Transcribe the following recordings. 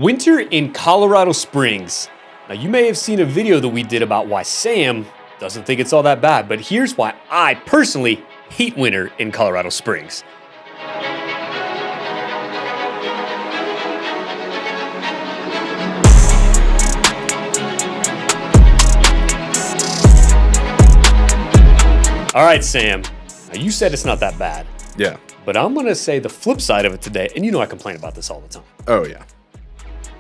Winter in Colorado Springs. Now, you may have seen a video that we did about why Sam doesn't think it's all that bad, but here's why I personally hate winter in Colorado Springs. All right, Sam. Now, you said it's not that bad. Yeah. But I'm going to say the flip side of it today, and you know I complain about this all the time. Oh, yeah.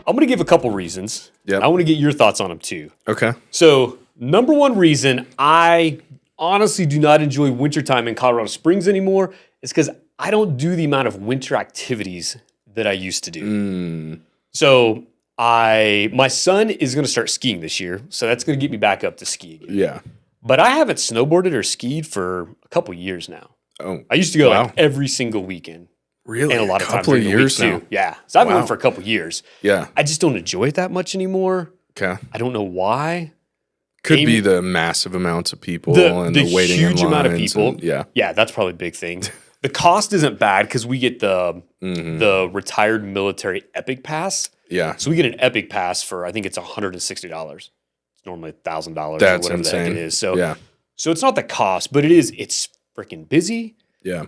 I'm going to give a couple reasons. Yep. I want to get your thoughts on them too. Okay. So, number one reason I honestly do not enjoy wintertime in Colorado Springs anymore is because I don't do the amount of winter activities that I used to do. So, my son is going to start skiing this year, so that's going to get me back up to ski again. Yeah. But I haven't snowboarded or skied for a couple years now. Oh, I used to go like every single weekend. really? And a lot of times couple of during the years week now. too. Yeah. So I've been Wow. going for a couple years. Yeah. I just don't enjoy it that much anymore. Okay. I don't know why. Could Maybe- be the massive amounts of people The and the waiting huge in amount of lines people. and- yeah. Yeah, that's probably a big thing. The cost isn't bad because we get the retired military Epic Pass. Yeah. So we get an Epic Pass for I think it's $160. It's normally $1,000 or That's whatever the heck insane. it is. So Yeah. so it's not the cost, but it's freaking busy. Yeah.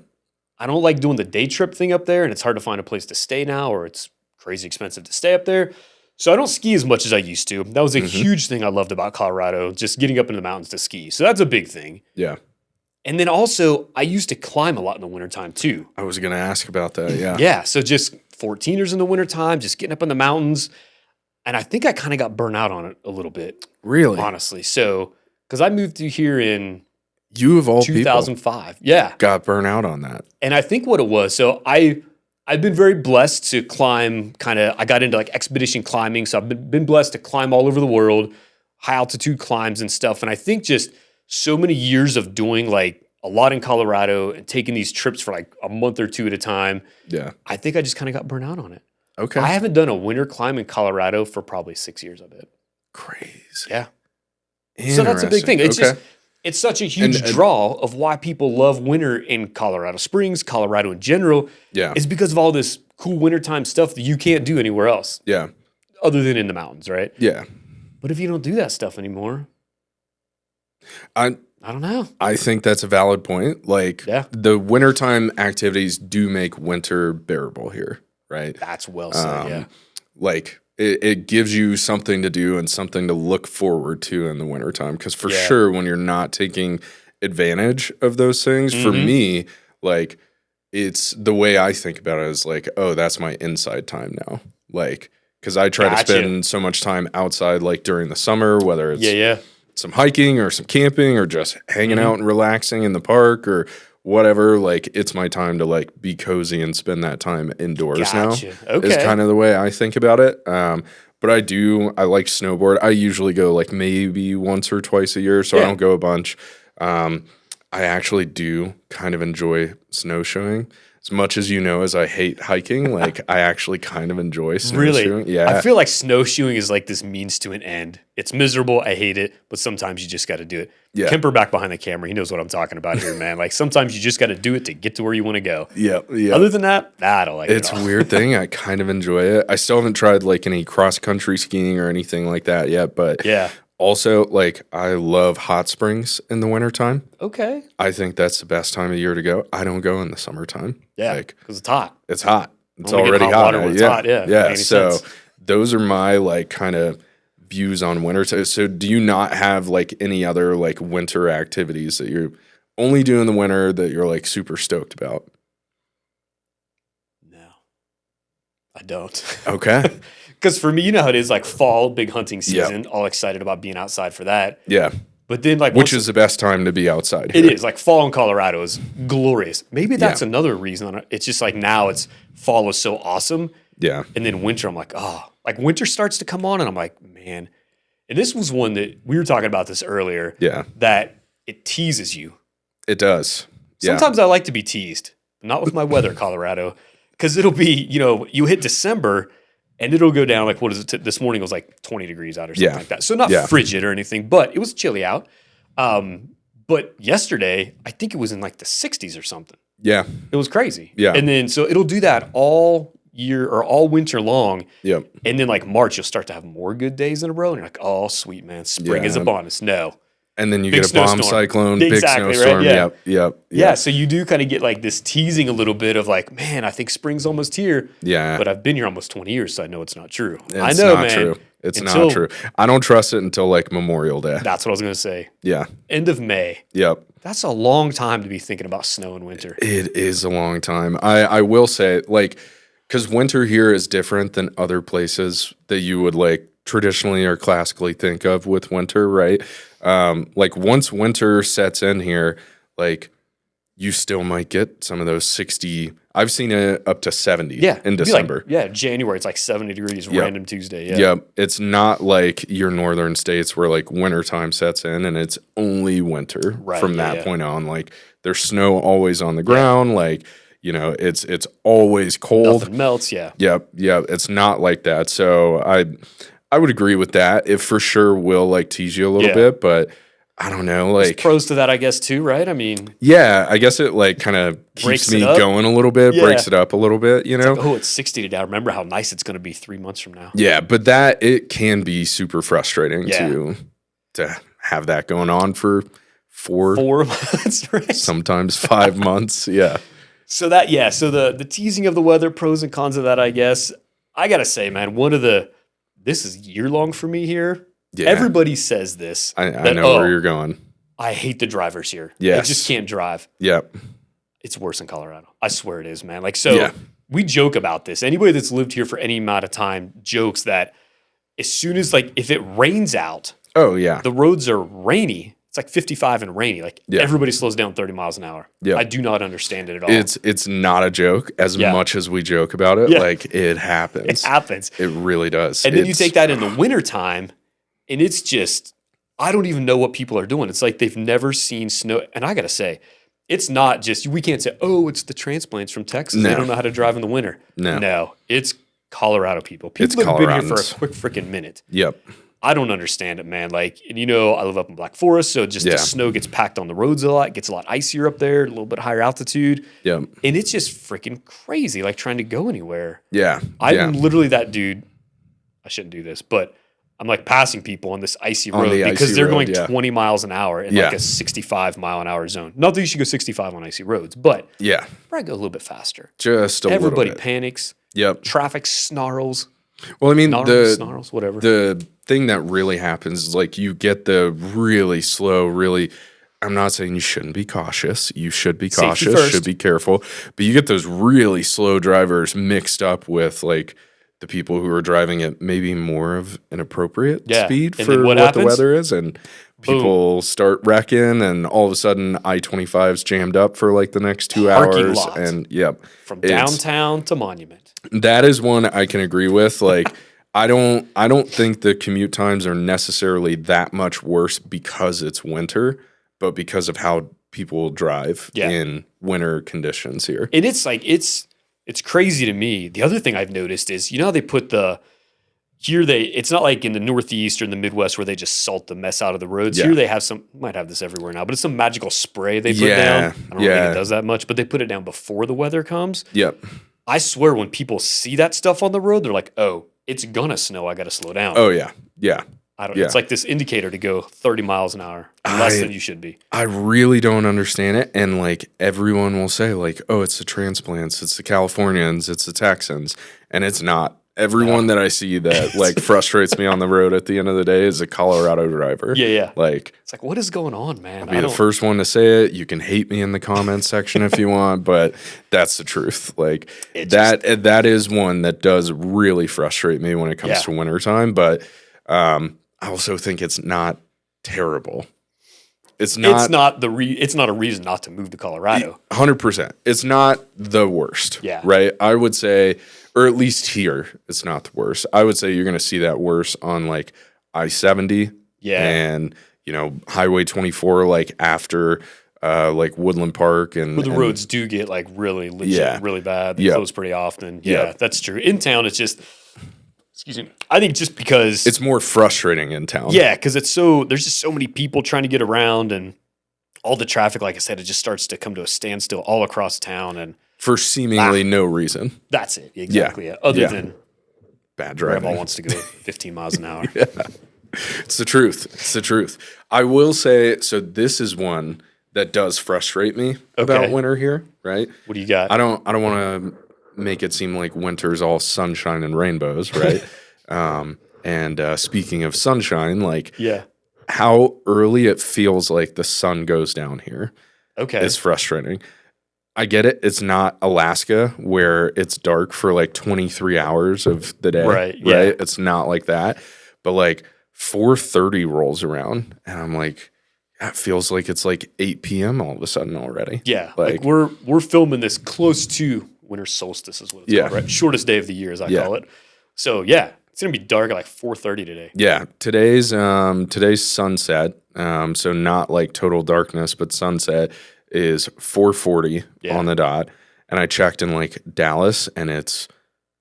I don't like doing the day trip thing up there, and it's hard to find a place to stay now, or it's crazy expensive to stay up there. So I don't ski as much as I used to. That was a huge thing I loved about Colorado, just getting up in the mountains to ski. So that's a big thing. Yeah. And then also, I used to climb a lot in the wintertime too. I was going to ask about that. Yeah. Yeah, so just 14ers in the wintertime, just getting up in the mountains. And I think I kind of got burnt out on it a little bit, Really? honestly. So, because I moved to here in You of all people 2005. Yeah. got burnt out on that. And I think what it was, so I've been very blessed to climb I got into like expedition climbing. So I've been blessed to climb all over the world, high altitude climbs and stuff. And I think just so many years of doing like a lot in Colorado and taking these trips for like a month or two at a time, Yeah. I think I just kind of got burnt out on it. Okay. I haven't done a winter climb in Colorado for probably 6 years, I bet. Crazy. Yeah. So that's a big thing. It's Okay. it's such a huge And- draw of why people love winter in Colorado Springs, Colorado in general, Yeah. is because of all this cool wintertime stuff that you can't do anywhere else Yeah. other than in the mountains, right? Yeah. But if you don't do that stuff anymore, I I don't know. I think that's a valid point. Like Yeah. the wintertime activities do make winter bearable here, right? That's well said, yeah. Like it gives you something to do and something to look forward to in the wintertime. Because for Yeah. sure, when you're not taking advantage of those things, for me, like it's the way I think about it is like, oh, that's my inside time now. Like, because I try to Gotcha. spend so much time outside, like during the summer, whether it's Yeah. some hiking or some camping or just hanging out and relaxing in the park or whatever. Like it's my time to like be cozy and spend that time indoors Gotcha. now. Okay. Is kind of the way I think about it. But I like snowboard. I usually go like maybe once or twice a year, so I Yeah. don't go a bunch. I actually do kind of enjoy snowshoeing. As much as as I hate hiking, like I actually kind of enjoy snowshoeing. Really? Yeah. I feel like snowshoeing is like this means to an end. It's miserable. I hate it, but sometimes you just got to do it. Yeah. Kemper back behind the camera. He knows what I'm talking about here, man. Like sometimes you just got to do it to get to where you want to go. yeah. Other than that, I don't like it. It's at a all. weird thing. I kind of enjoy it. I still haven't tried like any cross country skiing or anything like that yet, but Yeah. also like I love hot springs in the wintertime. Okay. I think that's the best time of year to go. I don't go in the summertime. Yeah. Like Because it's hot. it's hot. It's Only get already hot hot. water when it's yeah. hot, yeah. Yeah. Makes So sense. those are my like kind of views on winter. So do you not have like any other like winter activities that you're only do in the winter that you're like super stoked about? No, I don't. Okay. Because for me, you know how it is like fall, big hunting season, all excited about being outside for that. Yeah. But then like Which once is the best time to be outside it here. is like fall in Colorado is glorious. Maybe that's another reason. It's just like now it's fall is so awesome. Yeah. And then winter, I'm like, oh, like winter starts to come on and I'm like, man. And this was one that we were talking about this earlier. Yeah. That it teases you. It does. Yeah. Sometimes I like to be teased, not with my weather, Colorado, because it'll be, you hit December and it'll go down like, what is it? This morning it was like 20 degrees out or something like that. So not frigid or anything, but it was chilly out. But yesterday, I think it was in like the 60s or something. Yeah. It was crazy. Yeah. And then, so it'll do that all year or all winter long. Yep. And then like March, you'll start to have more good days in a row. And you're like, oh, sweet, man. Spring is upon us. No. And then you Big get a bomb snowstorm. cyclone, Exactly, big right? snowstorm. Yeah. Yep. Yeah. So you do kind of get like this teasing a little bit of like, man, I think spring's almost here. Yeah. But I've been here almost 20 years, so I know it's not true. It's I know, not man. true. It's not true. I don't trust it until like Memorial Day. That's what I was going to say. Yeah. End of May. Yep. That's a long time to be thinking about snow in winter. It is a long time. I will say, like, because winter here is different than other places that you would like traditionally or classically think of with winter, right? Like once winter sets in here, like you still might get some of those 60. I've seen it up to 70 in December. Like, January, it's like 70 degrees, random Tuesday. Yeah. Yep. It's not like your northern states where like wintertime sets in and it's only winter from that point on. Like there's snow always on the ground. Like, you know, it's always cold. Nothing melts, Yep. It's not like that. So I would agree with that. It for sure will like tease you a little bit, but I don't know. Like there's pros to that, I guess, too, right? I mean, yeah, I guess it like kind of keeps me going a little bit, breaks it up a little bit, you know? It's like, it's 60 today. I remember how nice it's going to be 3 months from now. Yeah, but that it can be super frustrating to have that going on for 4 months, right? Sometimes 5 months. Yeah. So so the teasing of the weather, pros and cons of that, I guess. I got to say, man, this is year long for me here. Yeah. Everybody says this. I know where you're going. I hate the drivers here. Yes. I just can't drive. Yep. It's worse in Colorado. I swear it is, man. Like, so we joke about this. Anybody that's lived here for any amount of time jokes that as soon as, like, if it rains out, the roads are rainy. It's like 55 and rainy. Like everybody slows down 30 miles an hour. Yeah. I do not understand it at all. It's not a joke as much as we joke about it. Yeah. Like it happens. It happens. It really does. And then you take that in the wintertime and it's just, I don't even know what people are doing. It's like they've never seen snow. And I got to say, it's not just, we can't say, oh, it's the transplants from Texas. No. They don't know how to drive in the winter. No, it's Colorado people. People have been here for a quick freaking minute. Yep. I don't understand it, man. Like, and you know, I live up in Black Forest, so just the snow gets packed on the roads a lot. It gets a lot icier up there, a little bit higher altitude. Yeah. And it's just freaking crazy, like trying to go anywhere. Yeah. I'm literally that dude. I shouldn't do this, but I'm like passing people on this icy road because they're going 20 miles an hour in like a 65 mile an hour zone. Not that you should go 65 on icy roads, but probably go a little bit faster. Just a little bit. Everybody panics. Yep. Traffic snarls. Well, I mean, snarls, whatever. The thing that really happens is like you get the really slow, I'm not saying you shouldn't be cautious. You should be cautious, should be careful. But you get those really slow drivers mixed up with like the people who are driving at maybe more of an appropriate speed for what the weather is. And people start wrecking and all of a sudden I-25's jammed up for like the next 2 hours. Lot. And from downtown to Monument. That is one I can agree with. Like, I don't think the commute times are necessarily that much worse because it's winter, but because of how people drive in winter conditions here. And it's like it's crazy to me. The other thing I've noticed is, you know how they put it's not like in the Northeast or in the Midwest where they just salt the mess out of the roads. Here they have might have this everywhere now, but it's some magical spray they put down. I don't think it does that much, but they put it down before the weather comes. Yep. I swear when people see that stuff on the road, they're like, oh, it's gonna snow. I got to slow down. Oh, yeah. Yeah. It's like this indicator to go 30 miles an hour, less than you should be. I really don't understand it. And like everyone will say like, oh, it's the transplants, it's the Californians, it's the Texans. And it's not. Everyone that I see that like frustrates me on the road at the end of the day is a Colorado driver. Yeah. Like it's like, what is going on, man? I'll be the first one to say it. You can hate me in the comments section if you want, but that's the truth. Like that is one that does really frustrate me when it comes to wintertime. But I also think it's not terrible. It's not a reason not to move to Colorado. 100%. It's not the worst. Yeah. Right. I would say, or at least here, it's not the worst. I would say you're going to see that worse on like I-70 and, you know, Highway 24, like after like Woodland Park. And the roads do get like really legit, really bad. They close pretty often. Yeah, that's true. In town, it's just, excuse me, I think just because it's more frustrating in town. Yeah, because there's just so many people trying to get around and all the traffic, like I said, it just starts to come to a standstill all across town. And for seemingly no reason. That's it. Exactly. Yeah. Other than bad driving. Grandma wants to go 15 miles an hour. It's the truth. It's the truth. I will say, so this is one that does frustrate me about winter here, right? What do you got? I don't want to make it seem like winter's all sunshine and rainbows, right? And speaking of sunshine, like how early it feels like the sun goes down here is frustrating. I get it. It's not Alaska where it's dark for like 23 hours of the day, right? It's not like that. But like 4:30 rolls around and I'm like, that feels like it's like 8 p.m. all of a sudden already. Yeah. Like we're filming this close to winter solstice is what it's called, right? Shortest day of the year as I call it. So it's gonna be dark at like 4:30 today. Yeah. Today's sunset. So not like total darkness, but sunset is 4:40 on the dot. And I checked in like Dallas and it's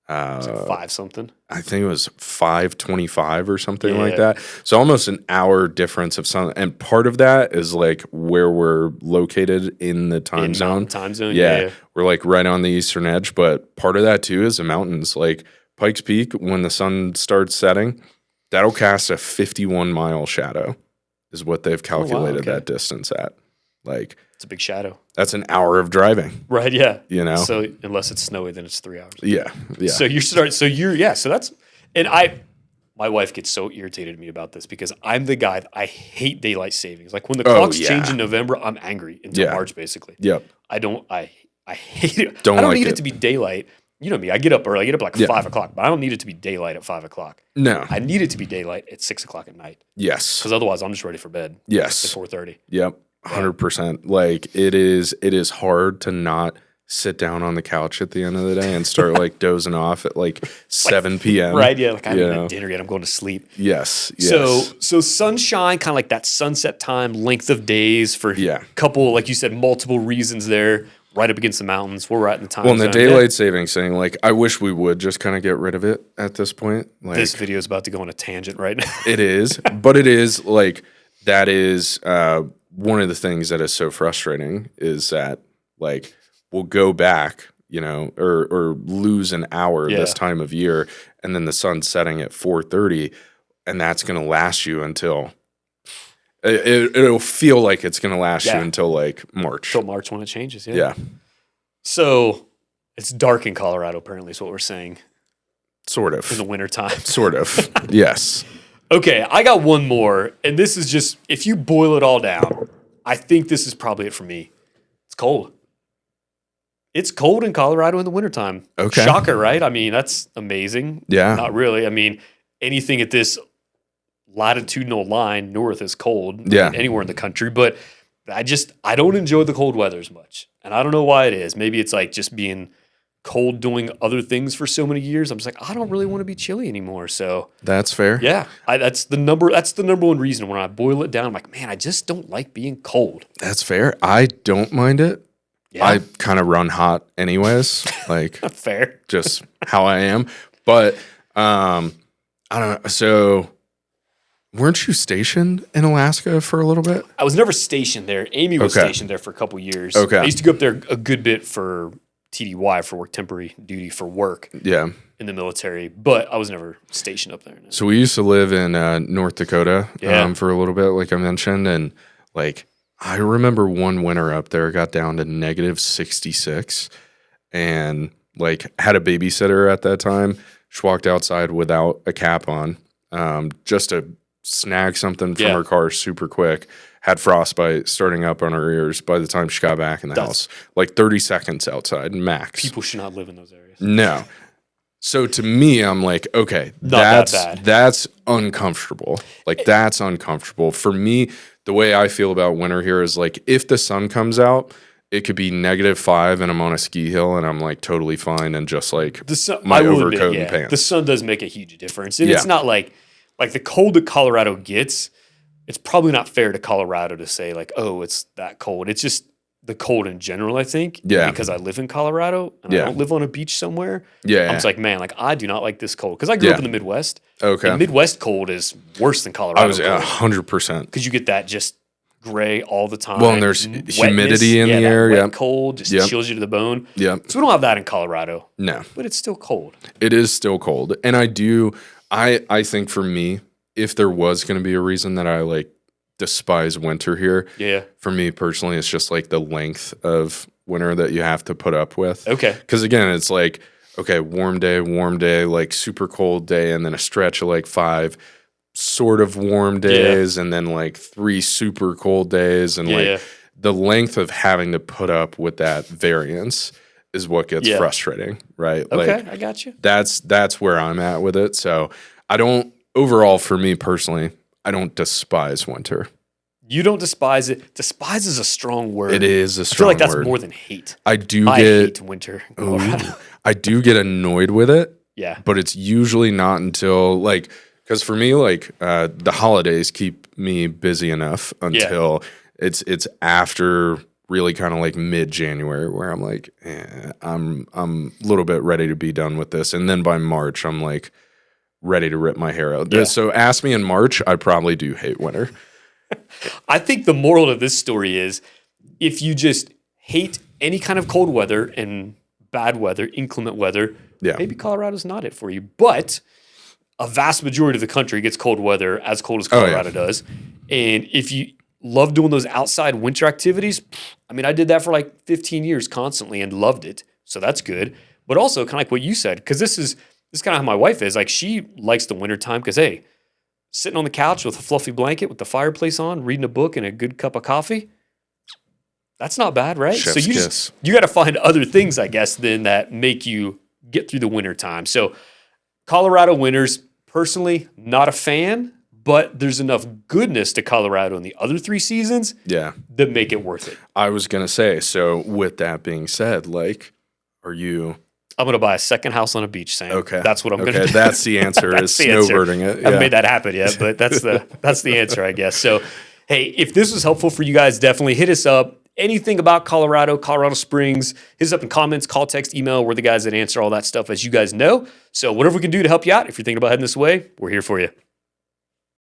was it 5 something? I think it was 5:25 or something like that. So almost an hour difference of sun. And part of that is like where we're located in the time zone. Yeah. We're like right on the eastern edge. But part of that too is the mountains. Like Pikes Peak, when the sun starts setting, that'll cast a 51-mile shadow is what they've calculated that distance at. Like it's a big shadow. That's an hour of driving. Right, yeah. You know? So unless it's snowy, then it's 3 hours. Yeah. So that's, and my wife gets so irritated at me about this because I'm the guy that I hate daylight savings. Like when the clocks change in November, I'm angry until March basically. Yep. I hate it. I don't need it to be daylight. You know me, I get up early. I get up like 5 o'clock, but I don't need it to be daylight at 5 o'clock. No. I need it to be daylight at 6 o'clock at night. Yes. Because otherwise I'm just ready for bed. Yes. At 4:30. Yep. 100%. Like it is hard to not sit down on the couch at the end of the day and start like dozing off at like 7 p.m. Right. Yeah. Like I haven't had dinner yet. I'm going to sleep. Yes. So sunshine, kind of like that sunset time, length of days for a couple, like you said, multiple reasons there. Right up against the mountains. We're right in the time zone. Well, and the daylight savings thing, like I wish we would just kind of get rid of it at this point. Like, this video is about to go on a tangent right now. It is, but it is like that is one of the things that is so frustrating is that like we'll go back, you know, or lose an hour this time of year, and then the sun's setting at 4:30, and that's going to last you until. It'll feel like it's going to last you until like March. Until March when it changes, yeah. So it's dark in Colorado, apparently, is what we're saying. Sort of. In the wintertime. Sort of, yes. Okay, I got one more, and this is just, if you boil it all down, I think this is probably it for me. It's cold. It's cold in Colorado in the wintertime. Okay. Shocker, right? I mean, that's amazing. Yeah. Not really. I mean, anything at this latitudinal line north is cold anywhere in the country, but I don't enjoy the cold weather as much, and I don't know why it is. Maybe it's like just being cold doing other things for so many years. I'm just like, I don't really want to be chilly anymore. So that's fair. Yeah, that's the number one reason. When I boil it down, I'm like, man, I just don't like being cold. That's fair. I don't mind it. I kind of run hot anyways, like fair, just how I am. But I don't know. So weren't you stationed in Alaska for a little bit? I was never stationed there. Amy was stationed there for a couple years. Okay. I used to go up there a good bit for TDY, for work, temporary duty for work. Yeah. In the military, but I was never stationed up there. No. So we used to live in North Dakota for a little bit, like I mentioned, and like I remember one winter up there got down to negative 66, and like had a babysitter at that time. She walked outside without a cap on, just to snag something from her car super quick. Had frostbite starting up on her ears by the time she got back in the house. Like 30 seconds outside, max. People should not live in those areas. No. So to me, I'm like, okay, that's uncomfortable. Like that's uncomfortable. For me, the way I feel about winter here is like if the sun comes out, it could be -5 and I'm on a ski hill and I'm like totally fine and just like my overcoat and pants. The sun does make a huge difference. And it's not like the cold that Colorado gets, it's probably not fair to Colorado to say like, oh, it's that cold. It's just the cold in general, I think. Yeah. Because I live in Colorado and I don't live on a beach somewhere. Yeah. I'm just like, man, like I do not like this cold. Because I grew up in the Midwest. Okay. And Midwest cold is worse than Colorado. I was 100%. Because you get that just gray all the time. Well, and there's humidity in the air. Wet, cold, just chills you to the bone. Yeah. So we don't have that in Colorado. No. But it's still cold. It is still cold. And I think for me, if there was going to be a reason that I like despise winter here, for me personally, it's just like the length of winter that you have to put up with. Okay. Because again, it's like, okay, warm day, like super cold day, and then a stretch of like 5 sort of warm days, and then like 3 super cold days. And like the length of having to put up with that variance is what gets frustrating, right? Okay, like, I got you. That's where I'm at with it. So overall, for me personally, I don't despise winter. You don't despise it. Despise is a strong word. It is a strong word. I feel like that's more than hate. I hate winter in Colorado. I do get annoyed with it. Yeah. But it's usually not until like, because for me, like the holidays keep me busy enough until it's after really kind of like mid-January where I'm like, I'm a little bit ready to be done with this. And then by March, I'm like ready to rip my hair out. Yeah. So ask me in March, I probably do hate winter. I think the moral of this story is if you just hate any kind of cold weather and bad weather, inclement weather, maybe Colorado's not it for you. But a vast majority of the country gets cold weather as cold as Colorado does. And if you love doing those outside winter activities, I mean, I did that for like 15 years constantly and loved it. So that's good. But also kind of like what you said, because this is kind of how my wife is. Like she likes the wintertime because, hey, sitting on the couch with a fluffy blanket with the fireplace on, reading a book and a good cup of coffee, that's not bad, right? Chef's kiss. You got to find other things, I guess, then that make you get through the winter time. So Colorado winters, personally, not a fan, but there's enough goodness to Colorado in the other 3 seasons that make it worth it. I was going to say, so with that being said, like, I'm going to buy a second house on a beach, Sam. Okay. That's what I'm going to do. That's the answer, is snowbirding it. I haven't made that happen yet, but that's the answer, I guess. So, hey, if this was helpful for you guys, definitely hit us up. Anything about Colorado Springs, hit us up in comments, call, text, email. We're the guys that answer all that stuff, as you guys know. So whatever we can do to help you out, if you're thinking about heading this way, we're here for you.